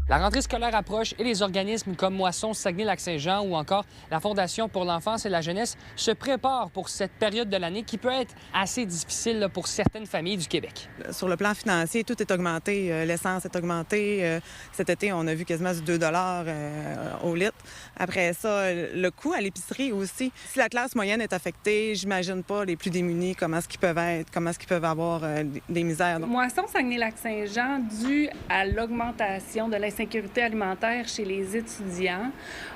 La rentrée scolaire approche et les organismes comme Moisson Saguenay-Lac-Saint-Jean ou encore la Fondation pour l'enfance et la jeunesse se préparent pour cette période de l'année qui peut être assez difficile là, pour certaines familles du Québec. Sur le plan financier, tout est augmenté. L'essence est augmentée. Cet été, on a vu quasiment du 2 au litre. Après ça, le coût à l'épicerie aussi. Si la classe moyenne est affectée, j'imagine pas les plus démunis, comment est-ce qu'ils peuvent être, comment est-ce qu'ils peuvent avoir des misères. Moisson Saguenay-Lac-Saint-Jean, dû à l'augmentation de l'insécurité alimentaire chez les étudiants,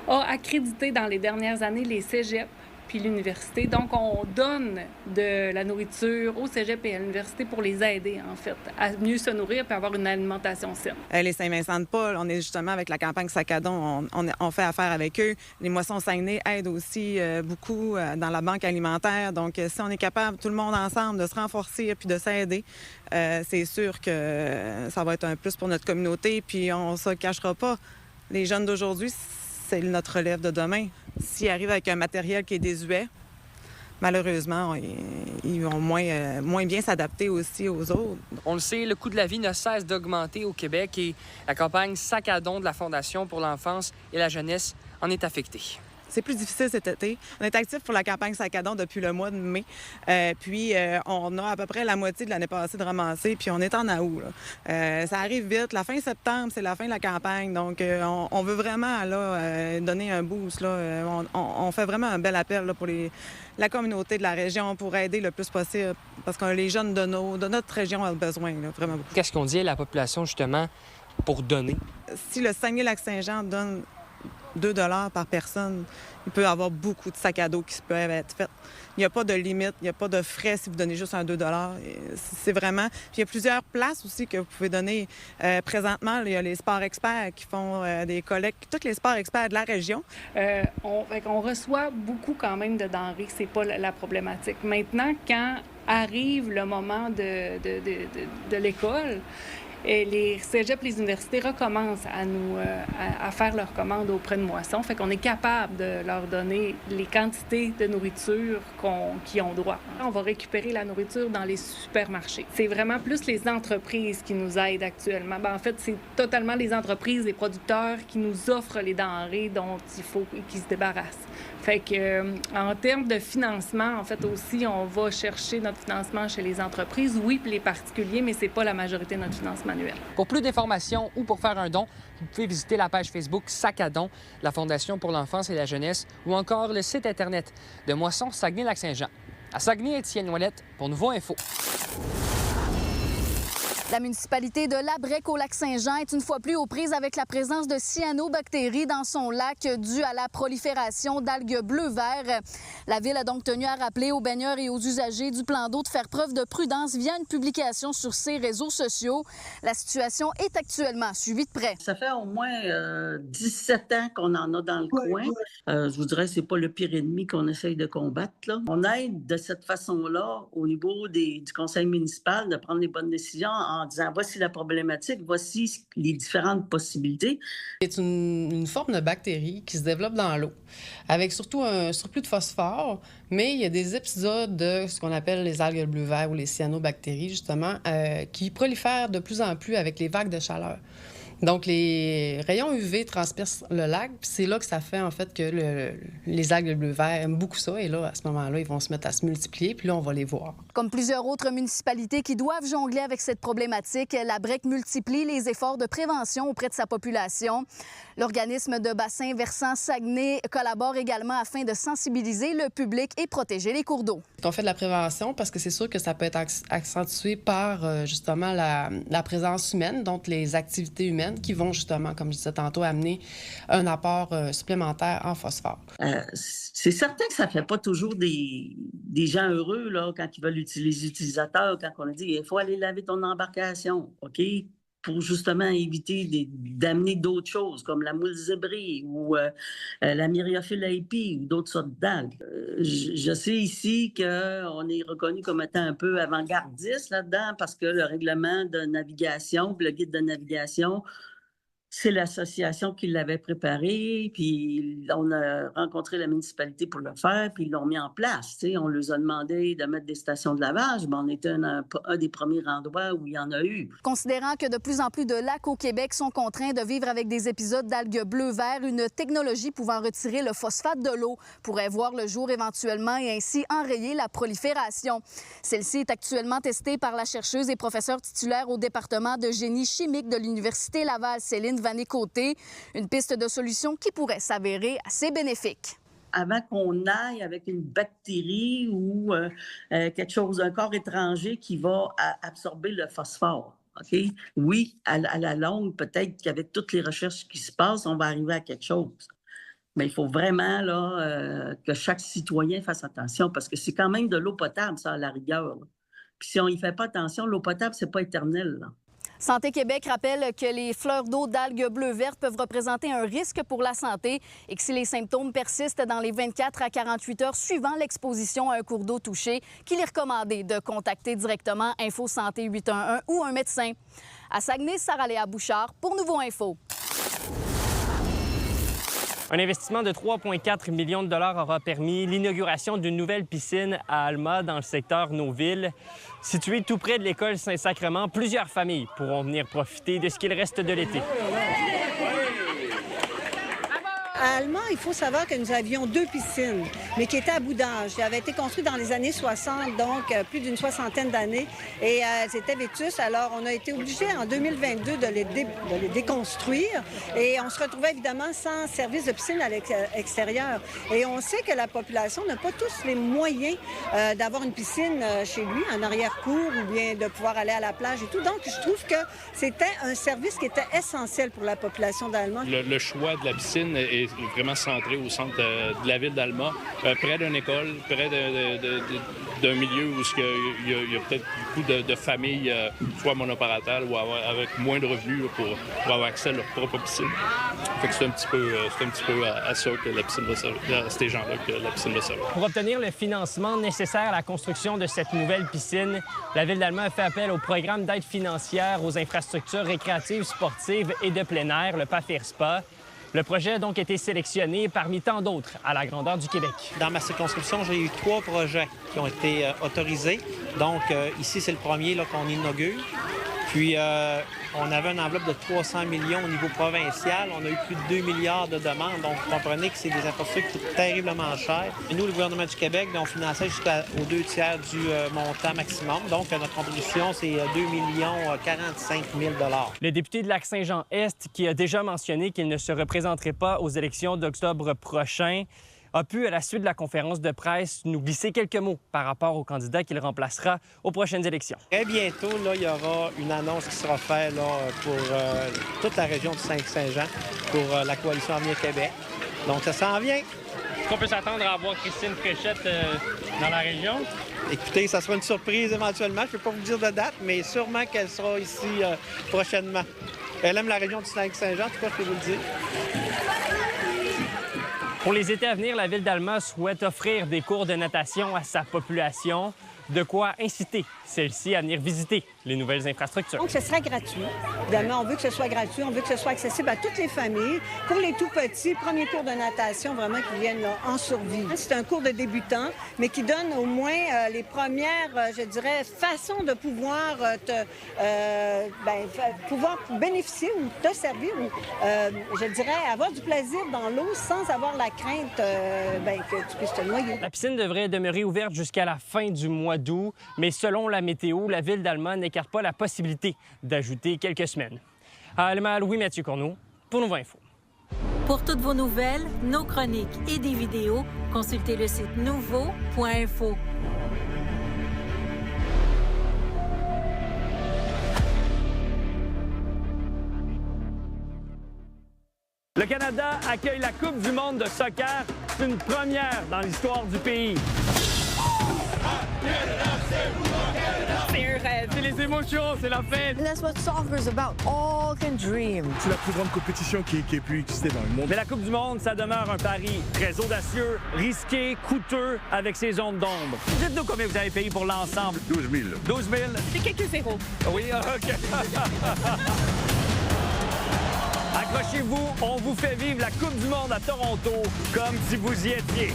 a accrédité dans les dernières années les cégeps puis l'université. Donc, on donne de la nourriture au cégep et à l'université pour les aider, en fait, à mieux se nourrir et avoir une alimentation saine. Les Saint-Vincent-de-Paul, on est justement avec la campagne Sac à don, on fait affaire avec eux. Les Moissons Saguenay aident aussi beaucoup dans la banque alimentaire. Donc, si on est capable, tout le monde ensemble, de se renforcer puis de s'aider, c'est sûr que ça va être un plus pour notre communauté. Puis, on ne se cachera pas. Les jeunes d'aujourd'hui, c'est notre relève de demain. S'ils arrivent avec un matériel qui est désuet, malheureusement, ils vont moins bien s'adapter aussi aux autres. On le sait, le coût de la vie ne cesse d'augmenter au Québec et la campagne Sac à don de la Fondation pour l'enfance et la jeunesse en est affectée. C'est plus difficile cet été. On est actif pour la campagne Sac à don depuis le mois de mai. Puis, on a à peu près la moitié de l'année passée de ramasser, puis on est en août. Ça arrive vite. La fin septembre, c'est la fin de la campagne. Donc, on veut vraiment là, donner un boost. Là. On fait vraiment un bel appel là, pour la communauté de la région pour aider le plus possible. Parce que les jeunes de notre région ont besoin, là, vraiment beaucoup. Qu'est-ce qu'on dit à la population, justement, pour donner? Si le Saguenay-Lac-Saint-Jean donne 2 par personne, il peut y avoir beaucoup de sacs à dos qui peuvent être faits. Il n'y a pas de limite, il n'y a pas de frais si vous donnez juste un 2 C'est vraiment... Puis il y a plusieurs places aussi que vous pouvez donner. Présentement, il y a les sports experts qui font des collectes, tous les sports experts de la région. On reçoit beaucoup quand même de denrées, c'est pas la problématique. Maintenant, quand arrive le moment de l'école, et les cégeps, les universités recommencent à faire leurs commandes auprès de Moisson. Fait qu'on est capable de leur donner les quantités de nourriture qu'ils ont droit. On va récupérer la nourriture dans les supermarchés. C'est vraiment plus les entreprises qui nous aident actuellement. En fait, c'est totalement les entreprises, les producteurs qui nous offrent les denrées dont il faut qu'ils se débarrassent. Fait que, en termes de financement, en fait, aussi, on va chercher notre financement chez les entreprises, oui, puis les particuliers, mais c'est pas la majorité de notre financement annuel. Pour plus d'informations ou pour faire un don, vous pouvez visiter la page Facebook Sac à don, la Fondation pour l'enfance et la jeunesse, ou encore le site Internet de Moisson Saguenay-Lac-Saint-Jean. À Saguenay, Étienne Ouellette pour Nouveau Info. La municipalité de Labrec au Lac-Saint-Jean est une fois plus aux prises avec la présence de cyanobactéries dans son lac due à la prolifération d'algues bleu-vert. La ville a donc tenu à rappeler aux baigneurs et aux usagers du plan d'eau de faire preuve de prudence via une publication sur ses réseaux sociaux. La situation est actuellement suivie de près. Ça fait au moins 17 ans qu'on en a dans le coin. Je vous dirais que c'est pas le pire ennemi qu'on essaye de combattre, là. On aide de cette façon-là au niveau du conseil municipal de prendre les bonnes décisions en disant voici la problématique, voici les différentes possibilités. C'est une forme de bactérie qui se développe dans l'eau, avec surtout un surplus de phosphore, mais il y a des épisodes de ce qu'on appelle les algues bleu-vert ou les cyanobactéries, justement, qui prolifèrent de plus en plus avec les vagues de chaleur. Donc, les rayons UV transpercent le lac, puis c'est là que ça fait, en fait, que les algues bleu-vert aiment beaucoup ça. Et là, à ce moment-là, ils vont se mettre à se multiplier, puis là, on va les voir. Comme plusieurs autres municipalités qui doivent jongler avec cette problématique, Labrec multiplie les efforts de prévention auprès de sa population. L'organisme de bassin versant Saguenay collabore également afin de sensibiliser le public et protéger les cours d'eau. On fait de la prévention parce que c'est sûr que ça peut être accentué par, justement, la présence humaine, donc les activités humaines qui vont justement, comme je disais tantôt, amener un apport supplémentaire en phosphore. C'est certain que ça ne fait pas toujours des gens heureux là, quand ils veulent utiliser les utilisateurs, quand on a dit il faut aller laver ton embarcation, OK? Pour justement éviter d'amener d'autres choses comme la moule zébrée ou la myriophylle AP ou d'autres sortes d'algues. Je sais ici qu'on est reconnu comme étant un peu avant-gardiste là-dedans parce que le règlement de navigation, le guide de navigation c'est l'association qui l'avait préparé, puis on a rencontré la municipalité pour le faire, puis ils l'ont mis en place. Tu sais, on leur a demandé de mettre des stations de lavage, mais on était un des premiers endroits où il y en a eu. Considérant que de plus en plus de lacs au Québec sont contraints de vivre avec des épisodes d'algues bleu-vert, une technologie pouvant retirer le phosphate de l'eau pourrait voir le jour éventuellement et ainsi enrayer la prolifération. Celle-ci est actuellement testée par la chercheuse et professeure titulaire au département de génie chimique de l'Université Laval, Céline Vanier-Côté, une piste de solution qui pourrait s'avérer assez bénéfique. Avant qu'on aille avec une bactérie ou quelque chose, un corps étranger qui va absorber le phosphore. OK? Oui, à la longue, peut-être qu'avec toutes les recherches qui se passent, on va arriver à quelque chose. Mais il faut vraiment là, que chaque citoyen fasse attention parce que c'est quand même de l'eau potable, ça, à la rigueur. Là. Puis si on n'y fait pas attention, l'eau potable, c'est pas éternel. Là. Santé Québec rappelle que les fleurs d'eau d'algues bleu-vertes peuvent représenter un risque pour la santé et que si les symptômes persistent dans les 24 à 48 heures suivant l'exposition à un cours d'eau touché, qu'il est recommandé de contacter directement Info Santé 811 ou un médecin. À Saguenay, Sarah-Léa Bouchard pour Nouveau Info. Un investissement de 3,4 millions de dollars aura permis l'inauguration d'une nouvelle piscine à Alma, dans le secteur Nos-Villes. Située tout près de l'école Saint-Sacrement, plusieurs familles pourront venir profiter de ce qu'il reste de l'été. À Alma, il faut savoir que nous avions 2 piscines, mais qui étaient à bout d'âge. Elles avaient été construites dans les années 60, donc plus d'une 60aine d'années, et elles étaient vétustes. Alors, on a été obligés en 2022 de les déconstruire, et on se retrouvait évidemment sans service de piscine à l'extérieur. Et on sait que la population n'a pas tous les moyens d'avoir une piscine chez lui, en arrière-cour, ou bien de pouvoir aller à la plage et tout. Donc, je trouve que c'était un service qui était essentiel pour la population d'Alma. Le choix de la piscine est vraiment centré au centre de la ville d'Alma, près d'une école, près d'un milieu où il y a peut-être beaucoup de familles, soit monoparentales ou avec moins de revenus pour avoir accès à leur propre piscine. Fait que c'est un petit peu à ça que la piscine va servir, à ces gens-là que la piscine va servir. Pour obtenir le financement nécessaire à la construction de cette nouvelle piscine, la Ville d'Alma a fait appel au programme d'aide financière aux infrastructures récréatives, sportives et de plein air, le PAFIR-SPA. Le projet a donc été sélectionné parmi tant d'autres à la grandeur du Québec. Dans ma circonscription, j'ai eu 3 projets qui ont été autorisés. Donc, ici, c'est le premier qu'on inaugure. Puis, on avait une enveloppe de 300 millions au niveau provincial. On a eu plus de 2 milliards de demandes. Donc, vous comprenez que c'est des infrastructures qui coûtent terriblement cher. Et nous, le gouvernement du Québec, on finançait jusqu'aux 2 tiers du montant maximum. Donc, notre contribution, c'est 2 45 000 $. Le député de Lac-Saint-Jean-Est, qui a déjà mentionné qu'il ne se représenterait pas aux élections d'octobre prochain, a pu, à la suite de la conférence de presse, nous glisser quelques mots par rapport au candidat qu'il remplacera aux prochaines élections. Très bientôt, là, il y aura une annonce qui sera faite là, pour toute la région de Saint-Saint-Jean, pour la Coalition Avenir Québec. Donc, ça s'en vient. Est-ce qu'on peut s'attendre à voir Christine Fréchette dans la région? Écoutez, ça sera une surprise éventuellement. Je ne peux pas vous dire de date, mais sûrement qu'elle sera ici prochainement. Elle aime la région de Saint-Saint-Jean, en tout cas, je peux vous le dire. Pour les étés à venir, la Ville d'Alma souhaite offrir des cours de natation à sa population, de quoi inciter celle-ci à venir visiter les nouvelles infrastructures. Donc, ce sera gratuit. Évidemment, on veut que ce soit gratuit, on veut que ce soit accessible à toutes les familles. Pour les tout-petits, premier cours de natation, vraiment, qui viennent là, en survie. C'est un cours de débutant, mais qui donne au moins les premières, je dirais, façons de pouvoir pouvoir bénéficier ou te servir, ou, je dirais, avoir du plaisir dans l'eau sans avoir la crainte que tu puisses te noyer. La piscine devrait demeurer ouverte jusqu'à la fin du mois d'août, mais selon la météo, la Ville d'Alma n'écarte pas la possibilité d'ajouter quelques semaines. À Alma, Louis-Mathieu Courneau, pour Nouveau Info. Pour toutes vos nouvelles, nos chroniques et des vidéos, consultez le site nouveau.info. Le Canada accueille la Coupe du monde de soccer. C'est une première dans l'histoire du pays. C'est un rêve, c'est les émotions, c'est la fête. That's what soccer is about. All can dream. C'est la plus grande compétition qui ait pu exister dans le monde. Mais la Coupe du monde, ça demeure un pari très audacieux, risqué, coûteux, avec ses zones d'ombre. Dites-nous combien vous avez payé pour l'ensemble. 12 000. 12 000? C'est quelques zéros. Oui, OK. À Accrochez-vous, on vous fait vivre la Coupe du monde à Toronto comme si vous y étiez.